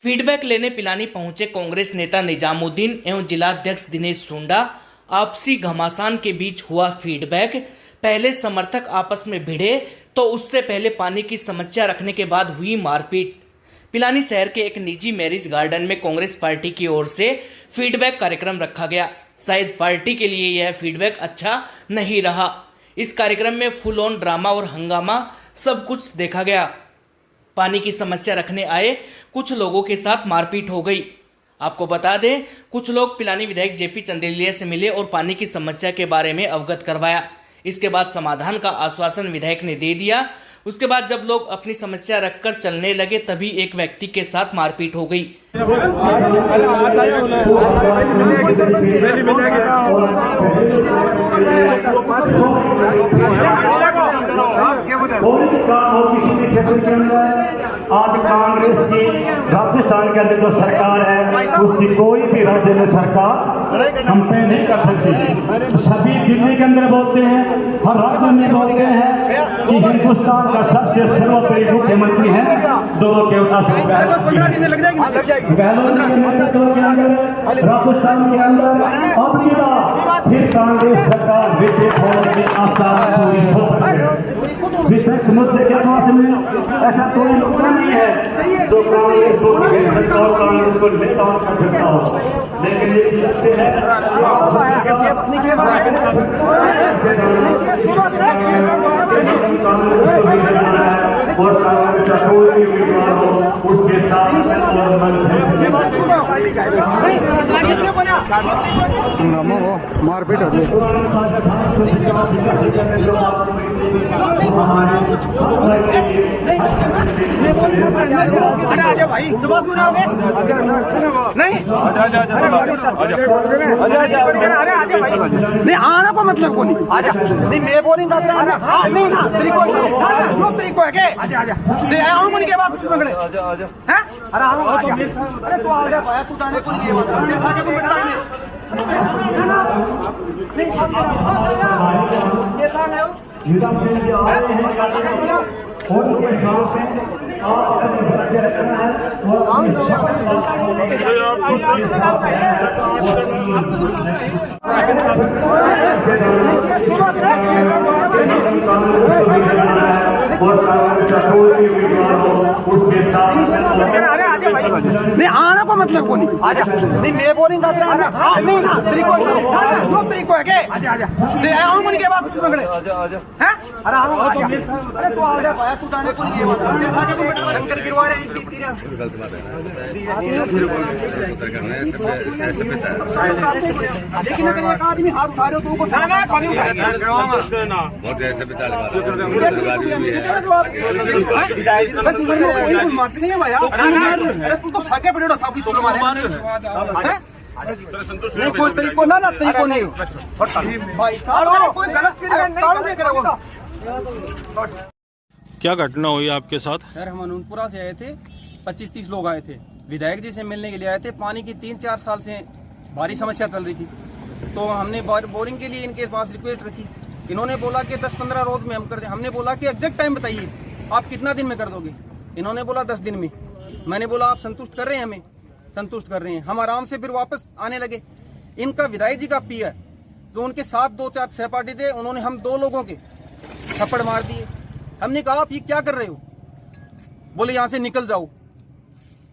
Feedback लेने पिलानी पहुंचे कांग्रेस नेता निजामुद्दीन एवं जिलाध्यक्ष दिनेश सुंडा। आपसी घमासान के बीच हुआ फीडबैक। पहले समर्थक आपस में भिड़े तो उससे पहले पानी की समस्या रखने के बाद हुई मारपीट। पिलानी शहर के एक निजी मैरिज गार्डन में कांग्रेस पार्टी की ओर से फीडबैक कार्यक्रम रखा गया। शायद पार्टी के लिए यह फीडबैक अच्छा नहीं रहा। इस कार्यक्रम में फुल ऑन ड्रामा और हंगामा सब कुछ देखा गया। पानी की समस्या रखने आए कुछ लोगों के साथ मारपीट हो गई। आपको बता दें, कुछ लोग पिलानी विधायक जेपी चंदेलिया से मिले और पानी की समस्या के बारे में अवगत करवाया। इसके बाद समाधान का आश्वासन विधायक ने दे दिया। उसके बाद जब लोग अपनी समस्या रखकर चलने लगे तभी एक व्यक्ति के साथ मारपीट हो गई। आज कांग्रेस की राजस्थान के अंदर जो सरकार है उसकी कोई भी राज्य में सरकार कंपेन नहीं कर सकती। सभी दिल्ली के अंदर बोलते हैं, हर राज्य में बोलते हैं कि हिंदुस्तान का सबसे सर्वोपरि मुख्यमंत्री है दोनों के गहलोत के नेतृत्व के अंदर राजस्थान के अंदर अब की बार फिर कांग्रेस सरकार विजय होने की आशा पूरी हो विपक्ष मुद्दे के पास में ऐसा कोई नुकसान नहीं है जो कांग्रेस को कांग्रेस को नेता कर सकता हो, लेकिन ये सत्य है और कांग्रेस का कोई भी उम्मीदवार हो उसके साथ मारपीट हो गई। अरे आजा भाई, सुबह क्यों ना हो गए? नहीं आजा भाई, नहीं आना को मतलब को नहीं आजा, नहीं मैं बोलिंग कर रहा हूँ, नहीं ना तरीको है के आजा आजा, नहीं आया हूँ मुझे के बाद कुछ पकड़े आजा आजा, हैं? अरे आजा, अरे तू आजा भाई, तू जाने को नहीं है, आजा तू बैठा है, नहीं ये कौन है? नहीं आना को मतलब को नहीं आजा, नहीं मैं बोलिंग कर रहा हूँ, नहीं ना तरीको है के आजा आजा, नहीं आया हूँ मुझे के बाद कुछ पकड़े आजा आजा, हैं? अरे आजा, अरे तू आजा भाई, तू जाने को नहीं है, शंकर गिरवा रहे हैं, गलत बात है। लेकिन अगर एक आदमी हाथ उठा रहे हो तो उनको बहुत जैसे मारते नहीं है भाई, अरे तुम तो साके पड़े हो, सबकी सोलो मारे नहीं कोई तरीको ना तरीको नहीं भाई साहब, कोई गलत क्या घटना हुई आपके साथ? सर हम अनूपपुरा से आए थे, 25-30 लोग आए थे, विधायक जी से मिलने के लिए आए थे। पानी की 3-4 साल से भारी समस्या चल रही थी, तो हमने बोरिंग के लिए इनके पास रिक्वेस्ट रखी। इन्होंने बोला कि 10-15 रोज में हम कर दें। हमने बोला कि एग्जैक्ट टाइम बताइए, आप कितना दिन में कर दोगे? इन्होंने बोला 10 दिन में। मैंने बोला आप संतुष्ट कर रहे हैं? हमें संतुष्ट कर रहे हैं। हम आराम से फिर वापस आने लगे। इनका विधायक जी का पीए जो उनके साथ 2-4 सहपाठी थे, उन्होंने हम 2 लोगों के थप्पड़ मार दिए। हमने कहा आप ये क्या कर रहे हो? बोले यहाँ से निकल जाओ।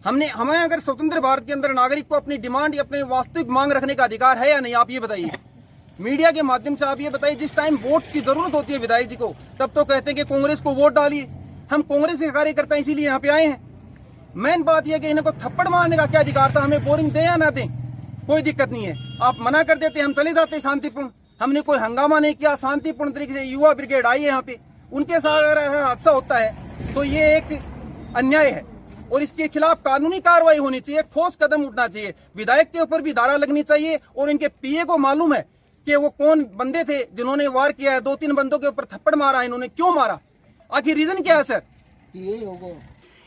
हमें अगर स्वतंत्र भारत के अंदर नागरिक को अपनी डिमांड या अपनी वास्तविक मांग रखने का अधिकार है या नहीं, आप ये बताइए। मीडिया के माध्यम से आप ये बताइए, जिस टाइम वोट की जरूरत होती है विधायक जी को, तब तो कहते हैं कि कांग्रेस को वोट डालिए। हम कांग्रेस के कार्यकर्ता इसीलिए यहाँ पे आए हैं। मेन बात यह कि इन्हें को थप्पड़ मारने का क्या अधिकार था? हमें बोरिंग दें या ना दें, कोई दिक्कत नहीं है। आप मना कर देते, हम चले जाते शांतिपूर्ण। हमने कोई हंगामा नहीं किया, शांतिपूर्ण तरीके से युवा ब्रिगेड आई है यहाँ पे। उनके साथ अगर ऐसा हादसा होता है तो ये एक अन्याय है और इसके खिलाफ कानूनी कार्रवाई होनी चाहिए, ठोस कदम उठना चाहिए। विधायक के ऊपर भी धारा लगनी चाहिए और इनके पीए को मालूम है कि वो कौन बंदे थे जिन्होंने वार किया है। 2-3 बंदों के ऊपर थप्पड़ मारा है, इन्होंने क्यों मारा? आखिर रीजन क्या है सर? यही होगा।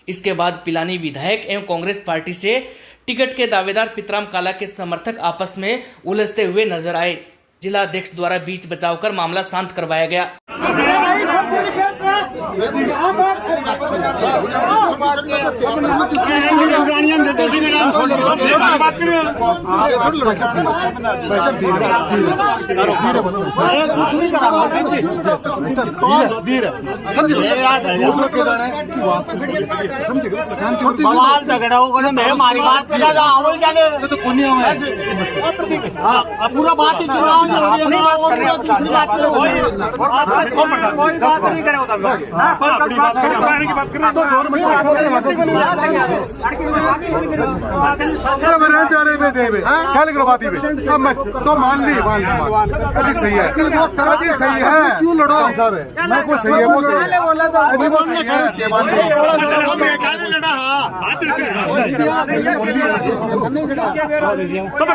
इसके बाद पिलानी विधायक एवं कांग्रेस पार्टी से टिकट के दावेदार पितराम काला के समर्थक आपस में उलझते हुए नजर आए। जिला अध्यक्ष द्वारा बीच बचाव कर मामला शांत करवाया गया। पूरा बात ही तो मान ली सही है सही है क्यों लड़ो मैं कुछ सही है वो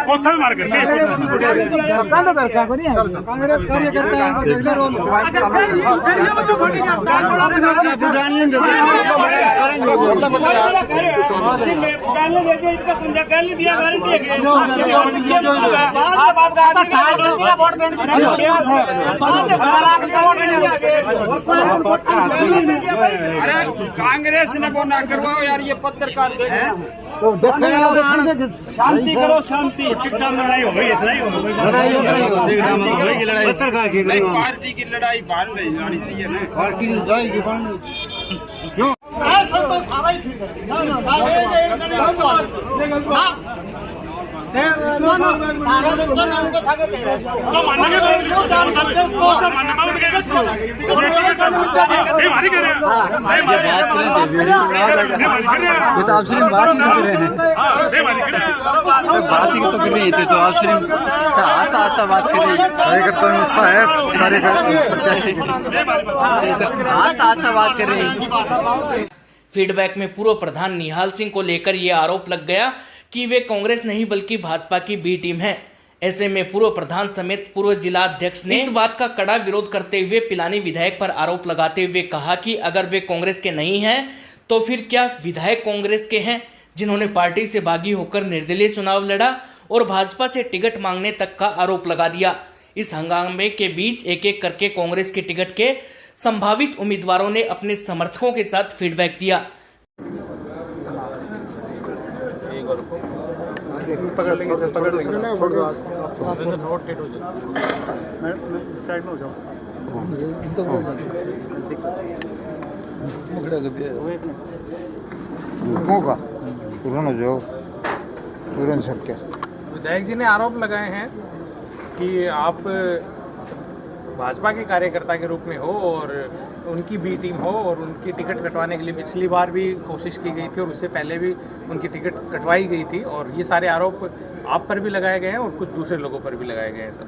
क्वेश्चन मार करके कांग्रेस कार्यकर्ता अरे कांग्रेस ने वो ना करवाओ यार, ये पत्रकार शांति करो, शांति। लड़ाई हो गई, पत्रकार की पार्टी की लड़ाई बाहर नहीं जानी चाहिए ना, पार्टी जाएगी क्यों? फीडबैक में पूर्व प्रधान निहाल सिंह को लेकर यह आरोप लग गया कि वे कांग्रेस नहीं बल्कि भाजपा की बी टीम है। ऐसे में पूर्व प्रधान समेत पूर्व जिला अध्यक्ष ने इस बात का कड़ा विरोध करते हुए पिलानी विधायक पर आरोप लगाते हुए कहा कि अगर वे कांग्रेस के नहीं हैं तो फिर क्या विधायक कांग्रेस के हैं, जिन्होंने पार्टी से बागी होकर निर्दलीय चुनाव लड़ा और भाजपा से टिकट मांगने तक का आरोप लगा दिया। इस हंगामे के बीच एक एक करके कांग्रेस के टिकट के संभावित उम्मीदवारों ने अपने समर्थकों के साथ फीडबैक दिया। पकड़ लेंगे सर, पकड़ लेंगे, छोड़ दो आप नोट टेट हो जाए, मैं इस साइड में हो जाऊँ। विधायक जी ने आरोप लगाए हैं कि आप भाजपा के कार्यकर्ता के रूप में हो और उनकी बी टीम हो और उनकी टिकट कटवाने के लिए पिछली बार भी कोशिश की गई थी और उससे पहले भी उनकी टिकट कटवाई गई थी, और ये सारे आरोप आप पर भी लगाए गए हैं और कुछ दूसरे लोगों पर भी लगाए गए हैं। सर,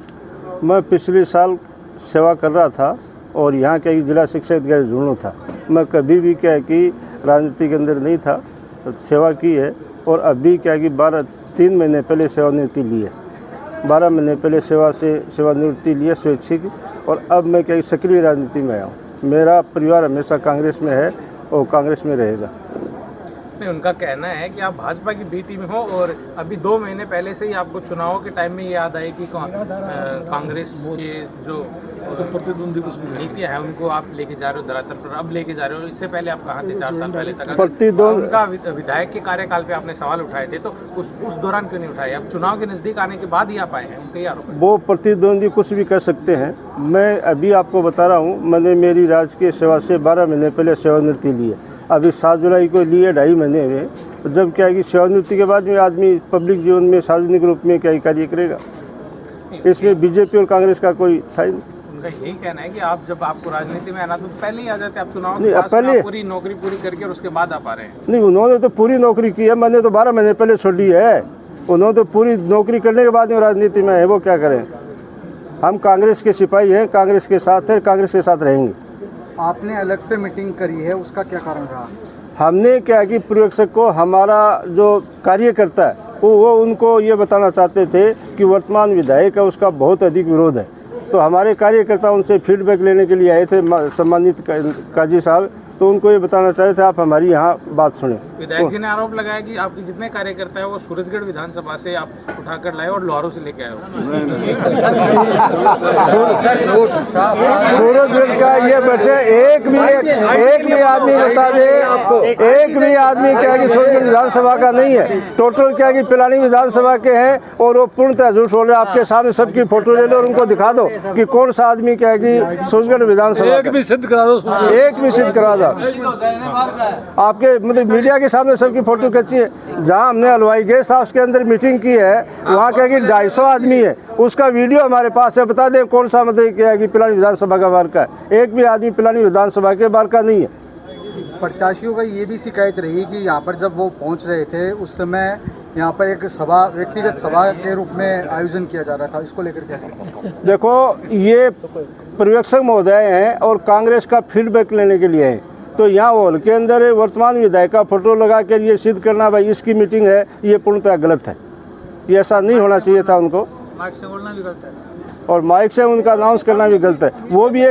मैं पिछले साल सेवा कर रहा था और यहाँ का जिला शिक्षा अधिकारी जुड़ना था। मैं कभी भी क्या कि राजनीति के अंदर नहीं था, तो सेवा की है और अभी क्या कि 3 महीने पहले सेवानिवृत्ति ली है। 12 महीने पहले सेवानिवृत्ति ली है स्वैच्छिक, और अब मैं क्या सक्रिय राजनीति में आया हूँ। मेरा परिवार हमेशा कांग्रेस में है और कांग्रेस में रहेगा। नहीं, उनका कहना है कि आप भाजपा की बी टीम हो और अभी 2 महीने पहले से ही आपको चुनाव के टाइम में याद आई कि कांग्रेस के जो प्रतिद्वंदी कुछ नीतियाँ हैं उनको आप लेके जा रहे हो धरातल पर, अब लेके जा रहे हो। इससे पहले आप कहाँ थे 4 साल पहले तक? उनका विधायक के कार्यकाल पे आपने सवाल उठाए थे, तो उस दौरान क्यों नहीं उठाए? अब चुनाव के नजदीक आने के बाद ही आप आए हैं, उनके आरोप। वो प्रतिद्वंदी कुछ भी कर सकते हैं। मैं अभी आपको बता रहा हूँ, मैंने मेरी राजकीय सेवा से 12 महीने पहले सेवानिवृत्ति ली है। अभी 7 जुलाई को लिए 2.5 महीने हुए। जब क्या है कि सेवानिवृत्ति के बाद में आदमी पब्लिक जीवन में सार्वजनिक रूप में क्या कार्य करेगा, इसमें बीजेपी और कांग्रेस का कोई था ही नहीं। उनका यही कहना है कि आप जब आपको राजनीति में आना तो पहले ही आ जाते, आप चुनाव नहीं, पहले पूरी नौकरी पूरी करके और उसके बाद आप आ रहे हैं। नहीं, उन्होंने तो पूरी नौकरी की है, मैंने तो 12 महीने पहले छोड़ ली है। उन्होंने तो पूरी नौकरी करने के बाद में राजनीति में है, वो क्या करें। हम कांग्रेस के सिपाही हैं, कांग्रेस के साथ हैं, कांग्रेस के साथ रहेंगे। आपने अलग से मीटिंग करी है, उसका क्या कारण रहा? हमने क्या कि पर्यवेक्षक को हमारा जो कार्यकर्ता है वो उनको ये बताना चाहते थे कि वर्तमान विधायक है उसका बहुत अधिक विरोध है, तो हमारे कार्यकर्ता उनसे फीडबैक लेने के लिए आए थे सम्मानित काजी साहब, तो उनको ये बताना चाहते थे आप हमारी यहाँ बात सुने। विधायक जी ने आरोप लगाया कि आपके जितने कार्यकर्ता है वो सूरजगढ़ विधानसभा से आप उठाकर लाए और लोहारों से लेके आए हो। सूरजगढ़ का ये बच्चे एक भी आदमी बता दे, एक भी आदमी क्या कि सूरजगढ़ विधानसभा का नहीं है। टोटल क्या कि पिलानी विधानसभा के हैं और वो पूर्णतः झूठ बोल रहे। आपके सामने सबकी फोटो ले लो और उनको दिखा दो कि कौन सा आदमी क्या कि सूरजगढ़ विधानसभा एक भी सिद्ध करा दो, एक भी सिद्ध करा दो। आपके मतलब मीडिया के सामने सबकी फोटो खींची है। जहां हमने हलवाई गेस्ट हाउस के अंदर मीटिंग की है वहां क्या कि 250 आदमी है, उसका वीडियो हमारे पास है। बता दें कौन सा मतलब क्या है कि पिलानी विधानसभा का बार का है। एक भी आदमी पिलानी विधानसभा के बार का नहीं है। प्रत्याशियों का ये भी शिकायत रही कि यहाँ पर जब वो पहुँच रहे थे उस समय यहाँ पर एक सभा, व्यक्तिगत सभा के रूप में आयोजन किया जा रहा था। इसको लेकर क्या कहते? देखो, ये पर्यवेक्षक महोदय हैं और कांग्रेस का फीडबैक लेने के लिए हैं। तो यहाँ हॉल के अंदर वर्तमान विधायक का फोटो लगा कर ये सिद्ध करना भाई इसकी मीटिंग है, ये पूर्णतः गलत है। ये ऐसा नहीं होना चाहिए था उनको। माइक से बोलना भी गलत है और माइक से उनका अनाउंस करना भी गलत है। वो भी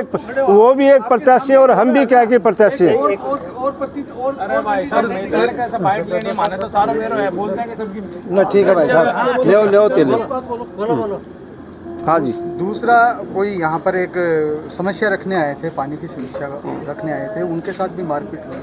एक प्रत्याशी और हम भी क्या कि प्रत्याशी हैं। अरे भाई साहब कैसा फाइट लेने माने तो सारा मेरा है, बोलते हैं कि सबकी ना ठीक है भाई साहब, ले तेले। हाँ जी। दूसरा, कोई यहाँ पर एक समस्या रखने आए थे, पानी की समस्या रखने आए थे, उनके साथ भी मारपीट हुई।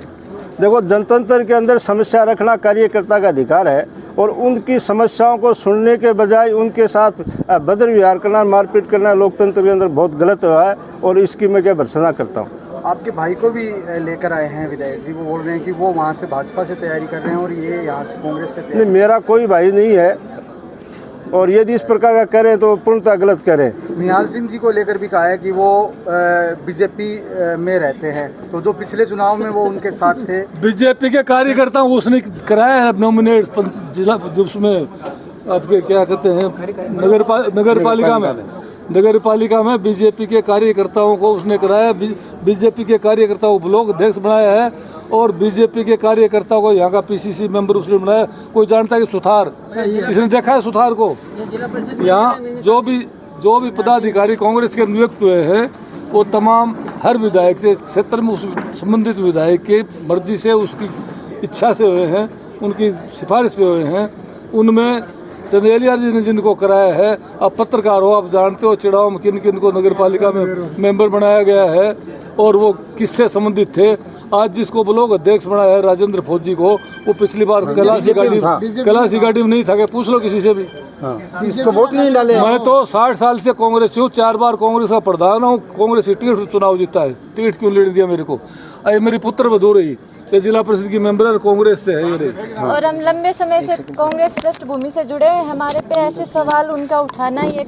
देखो, जनतंत्र के अंदर समस्या रखना कार्यकर्ता का अधिकार है और उनकी समस्याओं को सुनने के बजाय उनके साथ बदर व्यवहार करना, मारपीट करना लोकतंत्र के अंदर बहुत गलत हुआ है और इसकी मैं क्या भर्त्सना करता हूँ। आपके भाई को भी लेकर आए हैं विधायक जी, वो बोल रहे हैं कि वो वहाँ से भाजपा से तैयारी कर रहे हैं और ये यहाँ से कांग्रेस से नहीं, मेरा कोई भाई नहीं है और यदि इस प्रकार का करें तो पूर्णतः गलत करें। निहाल सिंह जी को लेकर भी कहा है कि वो बीजेपी में रहते हैं, तो जो पिछले चुनाव में वो उनके साथ थे। बीजेपी के कार्यकर्ता उसने कराया है नॉमिनेट जिला, उसमें आपके क्या कहते हैं नगर पालिका में बीजेपी के कार्यकर्ताओं को उसने कराया। बीजेपी के कार्यकर्ताओं को ब्लॉक अध्यक्ष बनाया है और बीजेपी के कार्यकर्ताओं को यहाँ का पीसीसी मेंबर उसने बनाया। कोई जानता है कि सुथार, इसने देखा है सुथार को? यहाँ जो भी पदाधिकारी कांग्रेस के नियुक्त हुए हैं वो तमाम हर विधायक से क्षेत्र में उस संबंधित विधायक की मर्जी से, उसकी इच्छा से हुए हैं, उनकी सिफारिश पे हुए हैं। उनमें चंदेलिया जी ने जिनको कराया है, अब पत्रकार हो, आप जानते हो चिड़ाव में किन किन को नगर पालिका में मेंबर बनाया गया है और वो किससे संबंधित थे। आज जिसको ब्लॉक अध्यक्ष बनाया है राजेंद्र फौजी को, वो पिछली बार कैलाशी गाड़ी में नहीं था। पूछ लो किसी से भी। इसको वोट नहीं डाले। मैं तो 60 साल से कांग्रेस हूँ, 4 बार कांग्रेस का प्रधान हूँ। कांग्रेस की टिकट चुनाव जीता है, टिकट क्यों लेने दिया मेरे को? अरे मेरी पुत्र बधू रही, ये जिला परिषद की मेंबर है, कांग्रेस से है ये। और हम लंबे समय से कांग्रेस पृष्ठभूमि से जुड़े हैं। हमारे पे ऐसे सवाल उनका उठाना ये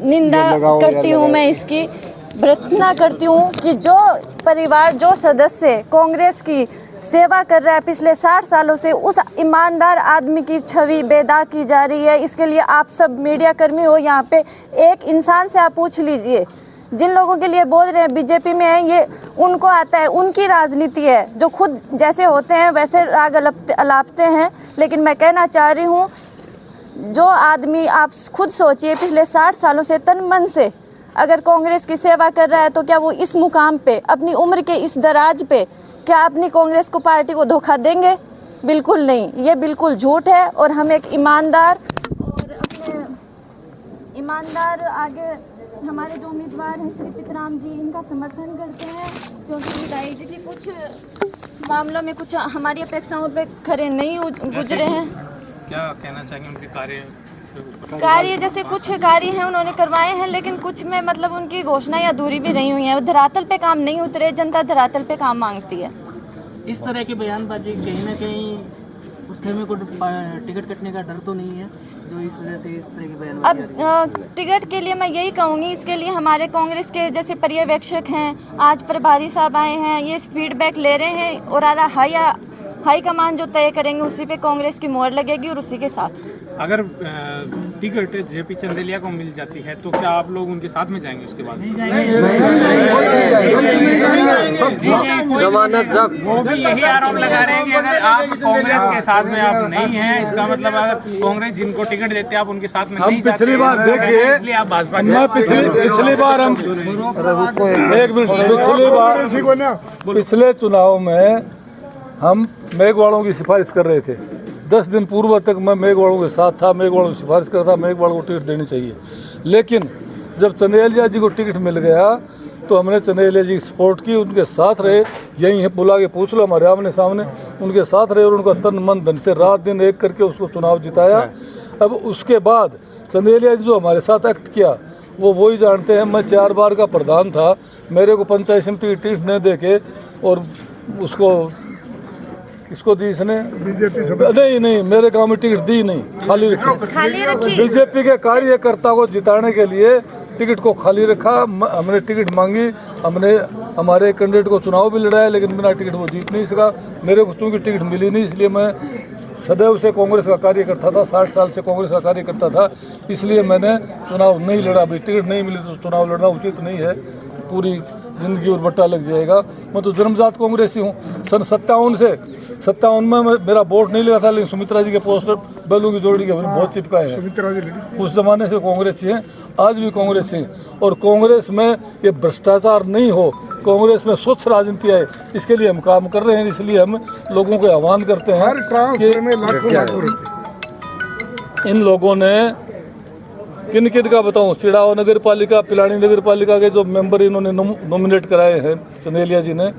निंदा करती हूँ मैं, इसकी भर्त्सना करती हूँ कि जो परिवार, जो सदस्य कांग्रेस की सेवा कर रहा है पिछले 60 सालों से, उस ईमानदार आदमी की छवि बेदाग की जा रही है। इसके लिए आप सब मीडिया कर्मी हो, यहाँ पे एक इंसान से आप पूछ लीजिए। जिन लोगों के लिए बोल रहे हैं बीजेपी में है, ये उनको आता है, उनकी राजनीति है, जो खुद जैसे होते हैं वैसे राग अलापते हैं। लेकिन मैं कहना चाह रही हूँ, जो आदमी, आप खुद सोचिए, पिछले 60 सालों से तन मन से अगर कांग्रेस की सेवा कर रहा है तो क्या वो इस मुकाम पे, अपनी उम्र के इस दराज पे, क्या अपनी कांग्रेस को, पार्टी को धोखा देंगे? बिल्कुल नहीं, ये बिल्कुल झूठ है। और हम एक ईमानदार और अपने आगे हमारे जो उम्मीदवार हैं श्री पितराम जी, इनका समर्थन करते हैं, क्योंकि विधायक जी की कुछ मामलों में कुछ हमारी अपेक्षाओं पे खरे नहीं गुजरे हैं। क्या कहना चाहेंगे उनके कार्य जैसे कुछ कार्य हैं उन्होंने करवाए हैं, लेकिन कुछ में मतलब उनकी घोषणाएं अधूरी भी रही हुई हैं। वो धरातल पे काम नहीं उतरे, जनता धरातल पे काम मांगती है। इस तरह की बयानबाजी कहीं ना कहीं उस खेमे को टिकट कटने का डर तो नहीं है, जो इस वजह से इस तरह की बयानबाजी? अब टिकट के लिए मैं यही कहूँगी, इसके लिए हमारे कांग्रेस के जैसे पर्यवेक्षक हैं, आज प्रभारी साहब आए हैं, ये फीडबैक ले रहे हैं और हाई कमान जो तय करेंगे उसी पे कांग्रेस की मोहर लगेगी और उसी के साथ। अगर टिकट जेपी चंदेलिया को मिल जाती है तो क्या आप लोग उनके साथ में जाएंगे उसके बाद? जमानत जब वो भी यही आरोप लगा रहे हैं कि अगर आप कांग्रेस के साथ में आप नहीं हैं, इसका मतलब अगर कांग्रेस जिनको टिकट देते हैं आप उनके साथ में नहीं जाते। पिछली बार देखिए, इसलिए आप भाजपा पिछली बार हम एक मिनट, पिछले चुनाव में हम मेघवालों की सिफारिश कर रहे थे। 10 दिन पूर्व तक मैं मेघवालों के साथ था, मेघवालों की सिफारिश कर रहा था, मेघवालों को टिकट देनी चाहिए। लेकिन जब चंदेलिया जी को टिकट मिल गया तो हमने चंदेलिया जी की सपोर्ट की, उनके साथ रहे। यहीं है, बुला के पूछ लो, हमारे आमने सामने उनके साथ रहे और उनका तन मन धन से रात दिन एक करके उसको चुनाव जिताया। अब उसके बाद चंदेलिया जी जो हमारे साथ एक्ट किया वो वही जानते हैं। मैं 4 बार का प्रधान था, मेरे को पंचायत समिति की टिकट नहीं दे के और उसको किसको दी इसने? बीजेपी से। नहीं, मेरे गांव में टिकट दी नहीं, खाली रखी। बीजेपी के कार्यकर्ता को जिताने के लिए टिकट को खाली रखा। हमने टिकट मांगी, हमने हमारे कैंडिडेट को चुनाव भी लड़ाया, लेकिन बिना टिकट वो जीत नहीं सका। मेरे को चूँकि टिकट मिली नहीं, इसलिए मैं सदैव से कांग्रेस का कार्यकर्ता था, 60 साल से कांग्रेस का कार्यकर्ता था, इसलिए मैंने चुनाव नहीं लड़ा। भाई टिकट नहीं मिली तो चुनाव लड़ना उचित नहीं है, पूरी जिंदगी और बट्टा लग जाएगा। मैं तो जन्मजात कांग्रेसी हूँ। सन 57 में मेरा वोट नहीं लगा था, लेकिन सुमित्रा जी के पोस्टर बैलों की जोड़ी के बहुत चिपकाए हैं। उस जमाने से कांग्रेसी हैं, आज भी कांग्रेसी हैं। और कांग्रेस में ये भ्रष्टाचार नहीं हो, कांग्रेस में स्वच्छ राजनीति आए, इसके लिए हम काम कर रहे हैं। इसलिए हम लोगों को आह्वान करते हैं कि इन लोगों ने किन का बताऊं, चिड़ावा नगर पालिका, पिलानी नगर पालिका के जो मेंबर इन्होंने नॉमिनेट कराए हैं चंदेलिया जी ने,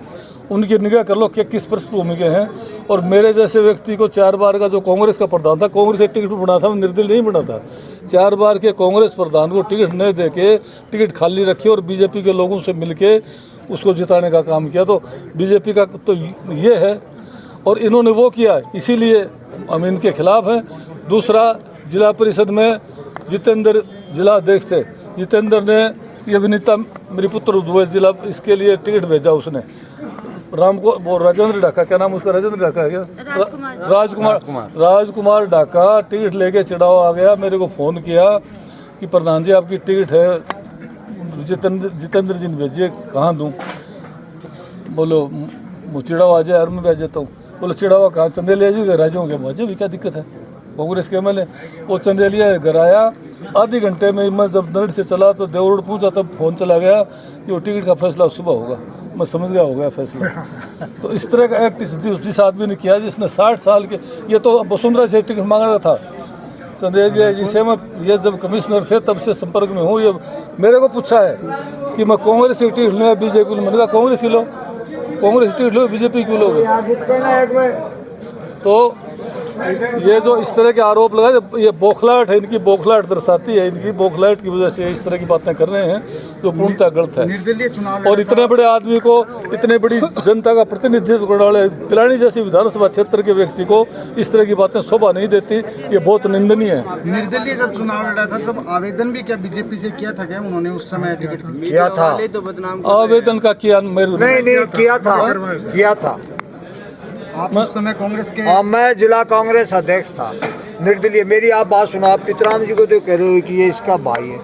उनकी निगाह कर लो कि किस पृष्ठभूमि के हैं। और मेरे जैसे व्यक्ति को 4 बार का जो कांग्रेस का प्रधान था, कांग्रेस से टिकट बना था, निर्दलीय नहीं बना था। 4 बार के कांग्रेस प्रधान को टिकट नहीं दे के टिकट खाली रखी और बीजेपी के लोगों से मिलके उसको जिताने का काम किया। तो बीजेपी का तो ये है और इन्होंने वो किया, इसीलिए हम इनके खिलाफ हैं। दूसरा, जिला परिषद में जितेंद्र जिला अध्यक्ष थे, जितेंद्र ने ये विनीता मेरी पुत्र उद्वैत जिला, इसके लिए टिकट भेजा उसने राम को, वो राजेंद्र ढाका, क्या नाम उसका? राजेंद्र ढाका है क्या? राजकुमार ढाका टिकट लेके चिड़ावा आ गया, मेरे को फ़ोन किया कि प्रधान जी आपकी टिकट है, जितेंद्र जी ने भेजिए, कहाँ दूँ? बोलो चिड़ावा आ जाए यार, मैं भेज देता हूँ। बोलो चिड़ावा कहाँ? चंदेलिया जी घर आ जाऊँगे। मुझे भी क्या दिक्कत है, कांग्रेस के एमएलए। वो चंदेलिया घर आया, आधे घंटे में मैं जब नड़ से चला तो देवरोड पहुंचा, तब फोन चला गया कि वो टिकट का फैसला सुबह होगा। मैं समझ गया हो गया फैसला। तो इस तरह का एक्ट जिस आदमी ने किया, जिसने 60 साल के, ये तो वसुंधरा से टिकट मांग रहा था चंदेलिया जी से। मैं ये जब कमिश्नर थे तब से संपर्क में हूँ। ये मेरे को पूछा है कि मैं कांग्रेस की टिकट लूँ या बीजेपी लूँ। मैंने कहा कांग्रेस की लो, कांग्रेस टिकट लो, बीजेपी क्यों लोगे? तो ये जो इस तरह के आरोप लगाए, ये बौखलाहट है, इनकी बौखलाहट दर्शाती है। इनकी बौखलाहट की वजह से इस तरह की बातें कर रहे हैं जो पूर्णतः गलत है। निर्दलीय चुनाव और इतने बड़े आदमी को, इतने बड़ी जनता का प्रतिनिधित्व करने वाले पिलानी जैसी विधानसभा क्षेत्र के व्यक्ति को इस तरह की बातें शोभा नहीं देती, ये बहुत निंदनीय है। निर्दलीय जब चुनाव लड़ा था तब आवेदन भी क्या बीजेपी से किया था क्या उन्होंने उस समय? टिकट किया था, आवेदन का किया नहीं किया था। आप उस समय कांग्रेस के? मैं जिला कांग्रेस अध्यक्ष था, निर्दलीय। मेरी आप बात सुनो, आप पितराम जी को तो कह रहे हो कि ये इसका भाई है।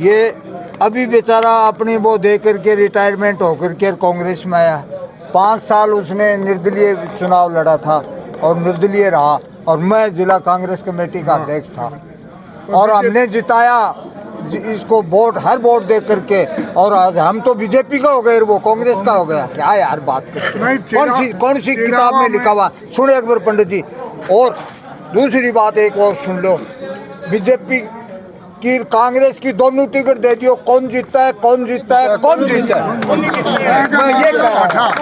ये अभी बेचारा अपनी वो दे करके रिटायरमेंट होकर के कांग्रेस में आया। 5 साल उसने निर्दलीय चुनाव लड़ा था और निर्दलीय रहा, और मैं जिला कांग्रेस कमेटी का अध्यक्ष था और हमने जिताया इसको वोट, हर वोट दे करके। और आज हम तो बीजेपी का हो गए, वो कांग्रेस का हो गया। क्या यार बात करते, कौन सी किताब में लिखा हुआ? सुनो एक बार पंडित जी। और दूसरी बात एक और सुन लो, बीजेपी की कांग्रेस की दोनों टिकट दे दियो, कौन जीतता है? मैं ये कह रहा हूं।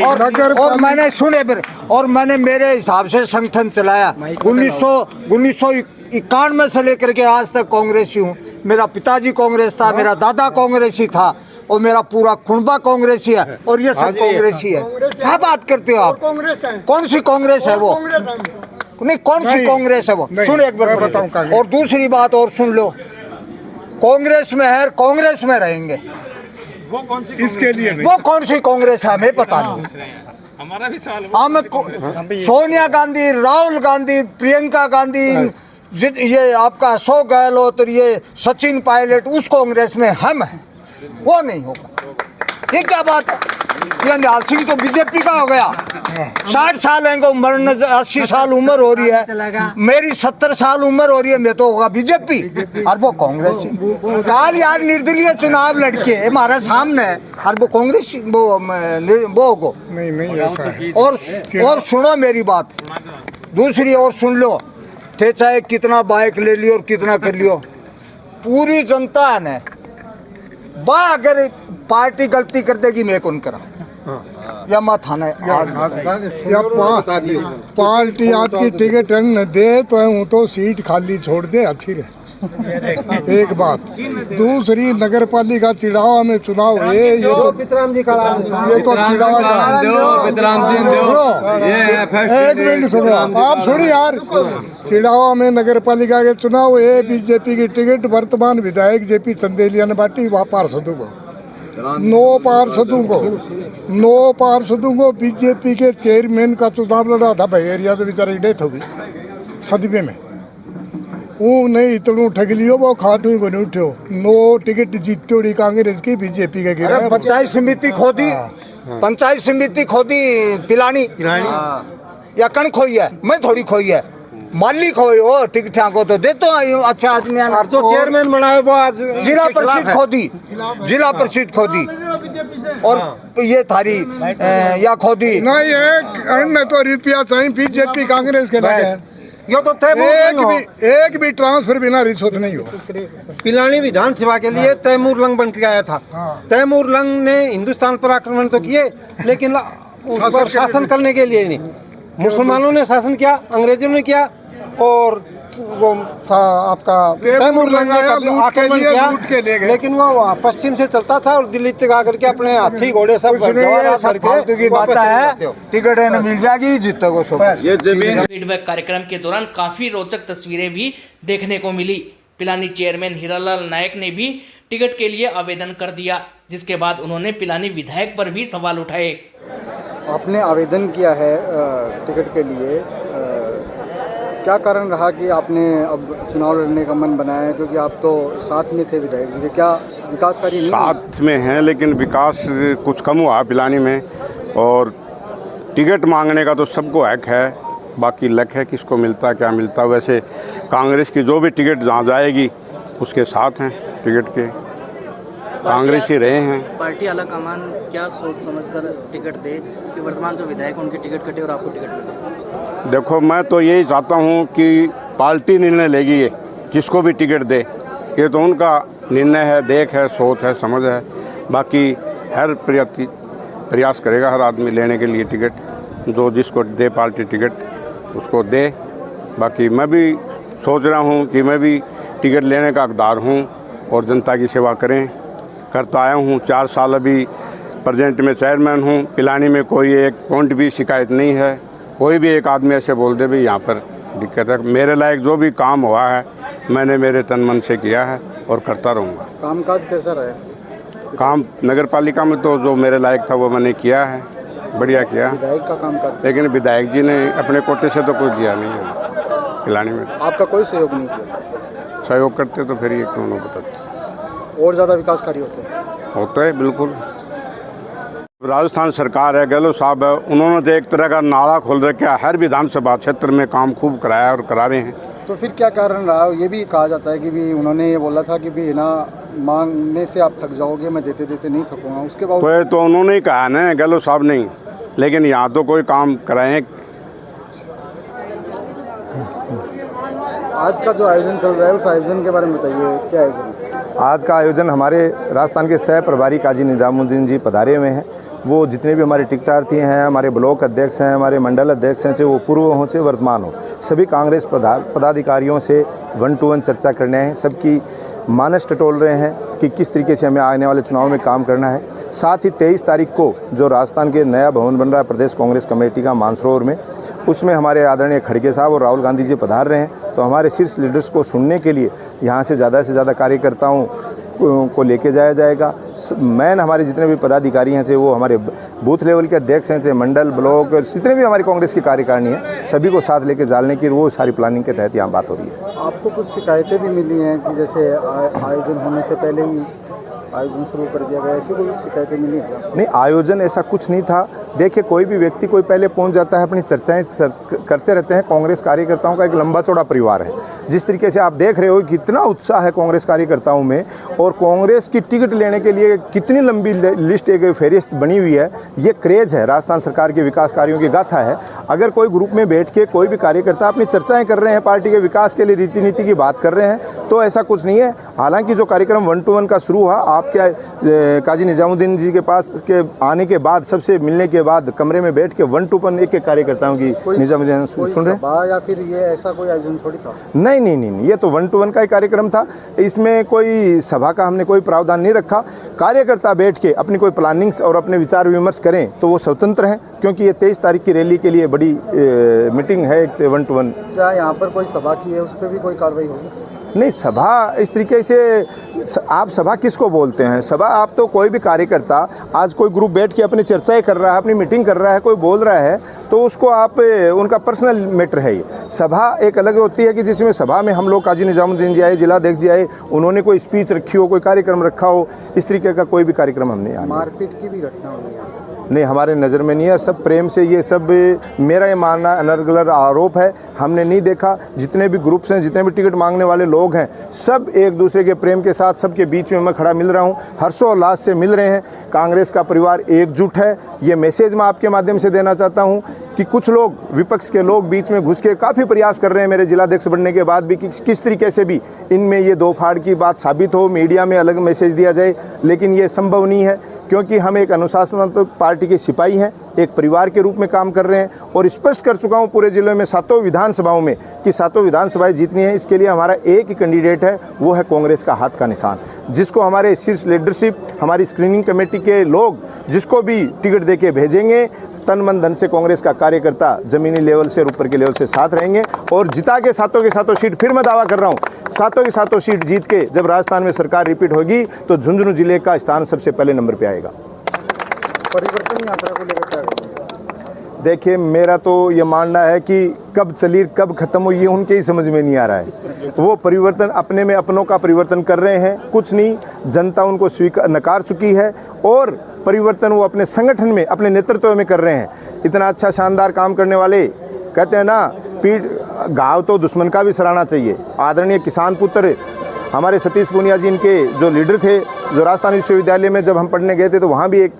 और मैंने सुने और मैंने मेरे हिसाब से संगठन चलाया 1991 से लेकर के आज तक कांग्रेसी हूँ। मेरा पिताजी कांग्रेस था, मेरा दादा कांग्रेसी था और मेरा पूरा कुनबा कांग्रेसी है और ये सब कांग्रेसी है। क्या बात करते हो आप? कौन सी कांग्रेस है वो? नहीं, कौन सी कांग्रेस है वो? सुन एक बार बताऊं। और दूसरी बात और सुन लो, कांग्रेस में है, कांग्रेस में रहेंगे। वो कौन सी इसके लिए वो कौन सी कांग्रेस है हमें पता नहीं। हमारा भी सवाल, हम सोनिया गांधी, राहुल गांधी, प्रियंका गांधी, ये आपका अशोक गहलोत और ये सचिन पायलट, उस कांग्रेस में हम हैं, वो नहीं होगा। ये क्या बात है? ये निहाल सिंह तो बीजेपी का हो गया। 60 साल है उम्र, 80 साल उम्र हो रही है, मेरी 70 साल उम्र हो रही है, मैं तो होगा बीजेपी और वो कांग्रेस। काल यार निर्दलीय चुनाव लड़के हमारे सामने और वो कांग्रेस वो को नहीं ऐसा है। और सुनो मेरी बात दूसरी और सुन लो, थे चाहे कितना बाइक ले लियो और कितना कर लियो, पूरी जनता है ना बा अगर पार्टी गलती कर देगी मैं कौन करा या मत थाना या पार्टी आपकी टिकट न दे तो हूँ तो सीट खाली छोड़ दे अच्छी रहे। एक बात दूसरी, नगर पालिका चिड़ावा में चुनाव है, ये तो चिड़ावा एक मिनट सुनो, आप सुनिए यार। चिड़ावा में नगर पालिका के चुनाव है, बीजेपी की टिकट वर्तमान विधायक जेपी चंदेलिया ने बांटी, वहाँ पार्षदों को 9 पार्षदों को बीजेपी के चेयरमैन का चुनाव लड़ा था भैया, तो बेचारे की डेथ हो गई सदमे में। वो नहीं इतना ठग लियो वो खाटू को नहीं उठो। 9 टिकट जीती कांग्रेस की, बीजेपी के गिरा। पंचायत समिति खोदी, पंचायत समिति खोदी पिलानी या कण खोई है, मैं थोड़ी खोई है, मालिक हो टिकट को तो देते हो अच्छा आदमी। तो चेयरमैन बनाए वो आज जिला परिषद खोदी, जिला परिषद खोदी और ये थारी या खोदी नहीं है तो रुपया चाहिए बीजेपी कांग्रेस के लगे। यो तो एक भी ट्रांसफर बिना रिश्वत नहीं हो। पिलानी विधानसभा के लिए तैमूर लंग बन के आया था। तैमूर लंग ने हिंदुस्तान पर आक्रमण तो किए लेकिन उस पर शासन करने के लिए नहीं, मुसलमानों ने शासन किया, अंग्रेजों ने किया और वो आपका तैमूर लंग ने आक्रमण किया, लेकिन वो पश्चिम से चलता था और दिल्ली तक आकर के अपने हाथी घोड़े सब की बात है, टिकट मिल जाएगी जीतने को। ये फीडबैक कार्यक्रम के दौरान काफी रोचक तस्वीरें भी देखने को मिली। पिलानी चेयरमैन हीरालाल नायक ने भी टिकट के लिए आवेदन कर दिया, जिसके बाद उन्होंने पिलानी विधायक पर भी सवाल उठाए। आपने आवेदन किया है टिकट के लिए, क्या कारण रहा कि आपने अब चुनाव लड़ने का मन बनाया है? क्योंकि आप तो साथ में थे विधायक जी, क्या विकास कार्य नहीं साथ में हैं, लेकिन विकास कुछ कम हुआ पिलानी में। और टिकट मांगने का तो सबको हक है, बाकी लक है किसको मिलता क्या मिलता। वैसे कांग्रेस की जो भी टिकट जहाँ जाएगी उसके साथ हैं टिकट के, कांग्रेस ही रहे हैं। पार्टी आला कमान क्या सोच समझकर टिकट दे कि वर्तमान जो विधायक उनकी टिकट कटे और आपको टिकट मिले? देखो मैं तो यही चाहता हूँ कि पार्टी निर्णय लेगी, ये जिसको भी टिकट दे, ये तो उनका निर्णय है, देख है, सोच है, समझ है। बाकी हर प्रयास करेगा हर आदमी लेने के लिए टिकट, जो जिसको दे पार्टी टिकट उसको दे। बाकी मैं भी सोच रहा हूँ कि मैं भी टिकट लेने का हकदार हूँ और जनता की सेवा करता आया हूँ। 4 साल अभी प्रेजेंट में चेयरमैन हूँ। पिलानी में कोई एक पॉइंट भी शिकायत नहीं है। कोई भी एक आदमी ऐसे बोल दे भी यहाँ पर दिक्कत है, मेरे लायक जो भी काम हुआ है मैंने मेरे तन मन से किया है और करता रहूँगा। कामकाज कैसा रहा? काम नगर पालिका में तो जो मेरे लायक था वो मैंने किया है, बढ़िया किया। विधायक का कामकाज, लेकिन विधायक जी ने अपने कोटे से तो कुछ दिया नहीं है पिलानी में। आपका कोई सहयोग नहीं किया? सहयोग करते तो फिर ये क्यों नहीं बताते, और ज़्यादा विकास कार्य होते है बिल्कुल। राजस्थान सरकार है, गहलोत साहब है, उन्होंने तो एक तरह का नाला खोल रखा है, हर विधानसभा क्षेत्र में काम खूब कराया और करा रहे हैं। तो फिर क्या कारण रहा? ये भी कहा जाता है कि भी उन्होंने ये बोला था कि भी ना मांगने से आप थक जाओगे, मैं देते देते नहीं थकूंगा। उसके बाद तो उन्होंने ही कहा ना, गहलोत साहब नहीं, लेकिन यहाँ तो कोई काम कराए। आज का जो आयोजन चल रहा है उस आयोजन के बारे में बताइए, क्या आयोजन? आज का आयोजन हमारे राजस्थान के सह प्रभारी काजी निजामुद्दीन जी पधारे हुए हैं। वो जितने भी हमारे टिकटार्थी हैं, हमारे ब्लॉक अध्यक्ष हैं, हमारे मंडल अध्यक्ष हैं, चाहे वो पूर्व हों चाहे वर्तमान हो, सभी कांग्रेस पदाधिकारियों से 1 to 1 चर्चा करने हैं। सबकी मानस टटोल रहे हैं कि किस तरीके से हमें आने वाले चुनाव में काम करना है। साथ ही 23 तारीख को जो राजस्थान के नया भवन बन रहा है प्रदेश कांग्रेस कमेटी का मानसरोवर में, उसमें हमारे आदरणीय खड़गे साहब और राहुल गांधी जी पधार रहे हैं। तो हमारे शीर्ष लीडर्स को सुनने के लिए यहाँ से ज़्यादा कार्यकर्ताओं को लेके जाया जाएगा। मैन हमारे जितने भी पदाधिकारी हैं, चाहे वो हमारे बूथ लेवल के अध्यक्ष हैं, चाहे मंडल ब्लॉक, जितने भी हमारी कांग्रेस की कार्यकारिणी है, सभी को साथ लेके जाने की वो सारी प्लानिंग के तहत यहाँ बात हो रही है। आपको कुछ शिकायतें भी मिली हैं कि जैसे आयोजन होने से पहले ही आयोजन शुरू कर दिया गया, ऐसी कोई शिकायतें मिली हैं? नहीं, आयोजन ऐसा कुछ नहीं था। देखिए, कोई भी व्यक्ति कोई पहले पहुंच जाता है, अपनी चर्चाएं करते रहते हैं। कांग्रेस कार्यकर्ताओं का एक लंबा चौड़ा परिवार है। जिस तरीके से आप देख रहे हो कितना उत्साह है कांग्रेस कार्यकर्ताओं में, और कांग्रेस की टिकट लेने के लिए कितनी लंबी लिस्ट, एक फेहरिस्त बनी हुई है। ये क्रेज है, राजस्थान सरकार के विकास कार्यों की गाथा है। अगर कोई ग्रुप में बैठ के कोई भी कार्यकर्ता अपनी चर्चाएं कर रहे हैं, पार्टी के विकास के लिए रीति नीति की बात कर रहे हैं, तो ऐसा कुछ नहीं है। हालांकि जो कार्यक्रम 1 to 1 का शुरू हुआ, आपके काजी निजामुद्दीन जी के पास के आने के बाद, सबसे मिलने के बाद कमरे में बैठ के 1 to 1 एक कार्यकर्ताओं की निजामुद्दीन सुन रहे, या फिर ये ऐसा कोई आयोजन थोड़ी था? नहीं, ये तो 1 to 1 का ही कार्यक्रम था। इसमें कोई सभा का हमने कोई प्रावधान नहीं रखा। कार्यकर्ता बैठ के अपनी कोई प्लानिंग्स और अपने विचार विमर्श करें तो वो स्वतंत्र हैं, क्योंकि ये 23 तारीख की रैली के लिए बड़ी मीटिंग है 1 to 1। क्या यहाँ पर कोई सभा की है, उस पर भी कोई कार्रवाई होगी? नहीं, सभा इस तरीके से, आप सभा किसको बोलते हैं? सभा आप तो कोई भी कार्यकर्ता, आज कोई ग्रुप बैठ के अपनी चर्चाएं कर रहा है, अपनी मीटिंग कर रहा है, कोई बोल रहा है, तो उसको आप, उनका पर्सनल मैटर है ये। सभा एक अलग होती है कि जिसमें सभा में हम लोग, काजी निजामुद्दीन जी आए, जिलाध्यक्ष जी आए, उन्होंने कोई स्पीच रखी हो, कोई कार्यक्रम रखा हो, इस तरीके का कोई भी कार्यक्रम हमने आया। मारपीट की भी घटना हुई है? नहीं, हमारे नज़र में नहीं है। सब प्रेम से, ये सब मेरा ये मानना अनर्गल आरोप है, हमने नहीं देखा। जितने भी ग्रुप्स हैं, जितने भी टिकट मांगने वाले लोग हैं, सब एक दूसरे के प्रेम के साथ, सबके बीच में मैं खड़ा मिल रहा हूँ, हर्षोल्लास से मिल रहे हैं। कांग्रेस का परिवार एकजुट है। ये मैसेज मैं आपके माध्यम से देना चाहता हूँ कि कुछ लोग, विपक्ष के लोग बीच में घुस के काफ़ी प्रयास कर रहे हैं मेरे जिलाध्यक्ष बनने के बाद भी, किस तरीके से भी इनमें ये दो फाड़ की बात साबित हो, मीडिया में अलग मैसेज दिया जाए, लेकिन ये संभव नहीं है, क्योंकि हम एक अनुशासनात्मक पार्टी के सिपाही हैं, एक परिवार के रूप में काम कर रहे हैं। और स्पष्ट कर चुका हूं पूरे जिले में 7 विधानसभाओं में कि 7 विधानसभाएं जीतनी है। इसके लिए हमारा एक ही कैंडिडेट है, वो है कांग्रेस का हाथ का निशान, जिसको हमारे शीर्ष लीडरशिप, हमारी स्क्रीनिंग कमेटी के लोग जिसको भी टिकट देके भेजेंगे, तन मन धन से कांग्रेस का कार्यकर्ता जमीनी लेवल से ऊपर के लेवल से साथ रहेंगे और जिता के 7 के 7 सीट, फिर मैं दावा कर रहा हूँ, 7 की 7 सीट जीत के जब राजस्थान में सरकार रिपीट होगी तो झुंझुनू जिले का स्थान सबसे पहले नंबर पे आएगा। परिवर्तन यात्रा को लेकर क्या करेंगे? देखिए, मेरा तो ये मानना है कि कब चली कब खत्म हुई ये उनके ही समझ में नहीं आ रहा है। वो परिवर्तन अपने में अपनों का परिवर्तन कर रहे हैं, कुछ नहीं, जनता उनको नकार चुकी है और परिवर्तन वो अपने संगठन में, अपने नेतृत्व में कर रहे हैं। इतना अच्छा शानदार काम करने वाले, कहते हैं ना, पीठ घाव तो दुश्मन का भी सराहना चाहिए। आदरणीय किसान पुत्र हमारे सतीश पूनिया जी, इनके जो लीडर थे, जो राजस्थान विश्वविद्यालय में जब हम पढ़ने गए थे तो वहाँ भी एक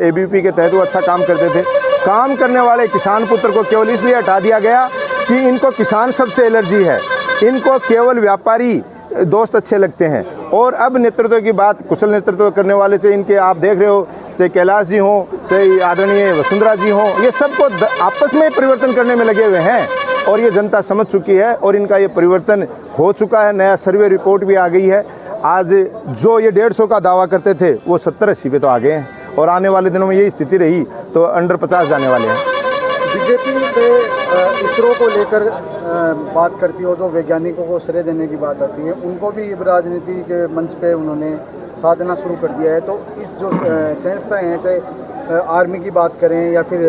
ABP के तहत वो अच्छा काम करते थे। काम करने वाले किसान पुत्र को केवल इसलिए हटा दिया गया कि इनको किसान सबसे एलर्जी है, इनको केवल व्यापारी दोस्त अच्छे लगते हैं। और अब नेतृत्व की बात, कुशल नेतृत्व करने वाले, चाहे इनके आप देख रहे हो, चाहे कैलाश जी हों, चाहे आदरणीय वसुंधरा जी हों, ये सबको आपस में परिवर्तन करने में लगे हुए हैं और ये जनता समझ चुकी है और इनका ये परिवर्तन हो चुका है। नया सर्वे रिपोर्ट भी आ गई है। आज जो ये 150 का दावा करते थे वो 70-80 पे तो आ गए हैं और आने वाले दिनों में यही स्थिति रही तो अंडर 50 जाने वाले हैं। बीजेपी से इसरो को लेकर बात करती हो, जो वैज्ञानिकों को श्रेय देने की बात आती है, उनको भी राजनीति के मंच पे उन्होंने साधना शुरू कर दिया है। तो इस जो संस्थाएं हैं, चाहे आर्मी की बात करें या फिर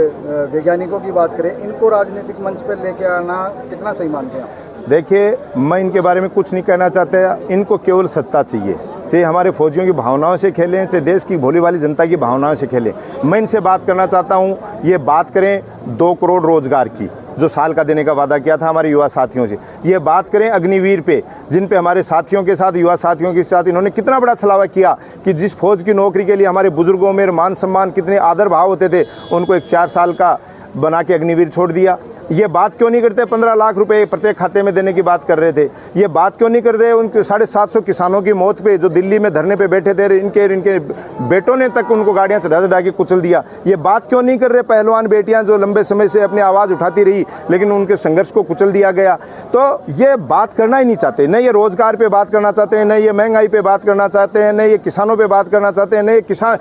वैज्ञानिकों की बात करें, इनको राजनीतिक मंच पर लेके आना कितना सही मानते हैं? देखिए, मैं इनके बारे में कुछ नहीं कहना चाहता, इनको केवल सत्ता चाहिए, चाहे हमारे फौजियों की भावनाओं से खेलें, चाहे देश की भोली वाली जनता की भावनाओं से खेलें। मैं इनसे बात करना चाहता हूँ, ये बात करें 2 करोड़ रोजगार की, जो साल का देने का वादा किया था हमारे युवा साथियों से। ये बात करें अग्निवीर पे, जिन पे हमारे साथियों के साथ, युवा साथियों के साथ इन्होंने कितना बड़ा छलावा किया कि जिस फौज की नौकरी के लिए हमारे बुजुर्गों में मान सम्मान, कितने आदर भाव होते थे, उनको एक 4 साल का बना के अग्निवीर छोड़ दिया। ये बात क्यों नहीं करते? 15 लाख रुपए प्रत्येक खाते में देने की बात कर रहे थे। ये बात क्यों नहीं कर रहे उनके 750 किसानों की मौत पे, जो दिल्ली में धरने पे बैठे थे, इनके बेटों ने तक उनको गाड़ियां चढ़ा के कुचल दिया। ये बात क्यों नहीं कर रहे पहलवान बेटियां जो लंबे समय से अपनी आवाज़ उठाती रही लेकिन उनके संघर्ष को कुचल दिया गया? तो ये बात करना ही नहीं चाहते, न ये रोजगार पे बात करना चाहते हैं, न ये महंगाई पे बात करना चाहते हैं, न ये किसानों पे बात करना चाहते हैं, न ये किसान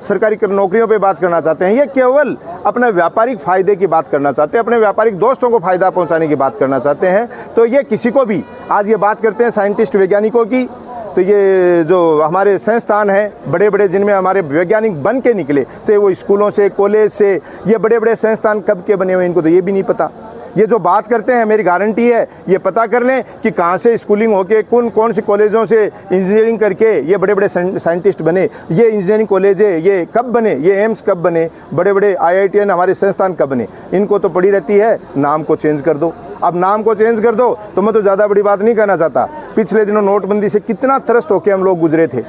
सरकारी नौकरियों पे बात करना चाहते हैं। ये केवल अपने व्यापारिक फायदे की बात करना चाहते हैं, अपने व्यापारिक दोस्तों को फायदा पहुंचाने की बात करना चाहते हैं। तो ये किसी को भी, आज ये बात करते हैं साइंटिस्ट वैज्ञानिकों की, तो ये जो हमारे संस्थान हैं बड़े बड़े, जिनमें हमारे वैज्ञानिक बन के निकले, चाहे वो स्कूलों से, कॉलेज से, ये बड़े बड़े संस्थान कब के बने हुए इनको तो ये भी नहीं पता। ये जो बात करते हैं मेरी गारंटी है ये पता कर लें कि कहाँ से स्कूलिंग होके कौन सी कॉलेजों से इंजीनियरिंग करके ये बड़े बड़े साइंटिस्ट बने, ये इंजीनियरिंग कॉलेज है ये कब बने, ये एम्स कब बने, बड़े बड़े IITN हमारे संस्थान कब बने। इनको तो पड़ी रहती है नाम को चेंज कर दो। अब नाम को चेंज कर दो तो मैं तो ज़्यादा बड़ी बात नहीं कहना चाहता। पिछले दिनों नोटबंदी से कितना त्रस्त होकर हम लोग गुजरे थे।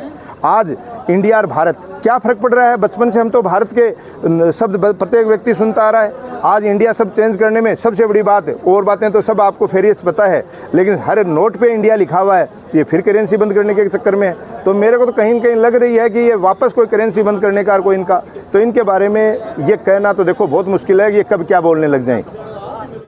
आज इंडिया और भारत क्या फ़र्क पड़ रहा है। बचपन से हम तो भारत के शब्द प्रत्येक व्यक्ति सुनता आ रहा है। आज इंडिया सब चेंज करने में सबसे बड़ी बात है, और बातें तो सब आपको फेरियत पता है, लेकिन हर नोट पे इंडिया लिखा हुआ है। ये फिर करेंसी बंद करने के चक्कर में है। तो मेरे को तो कहीं न कहीं लग रही है कि ये वापस कोई करेंसी बंद करने का कोई इनका, तो इनके बारे में ये कहना तो देखो बहुत मुश्किल है कि ये कब क्या बोलने लग जाएं।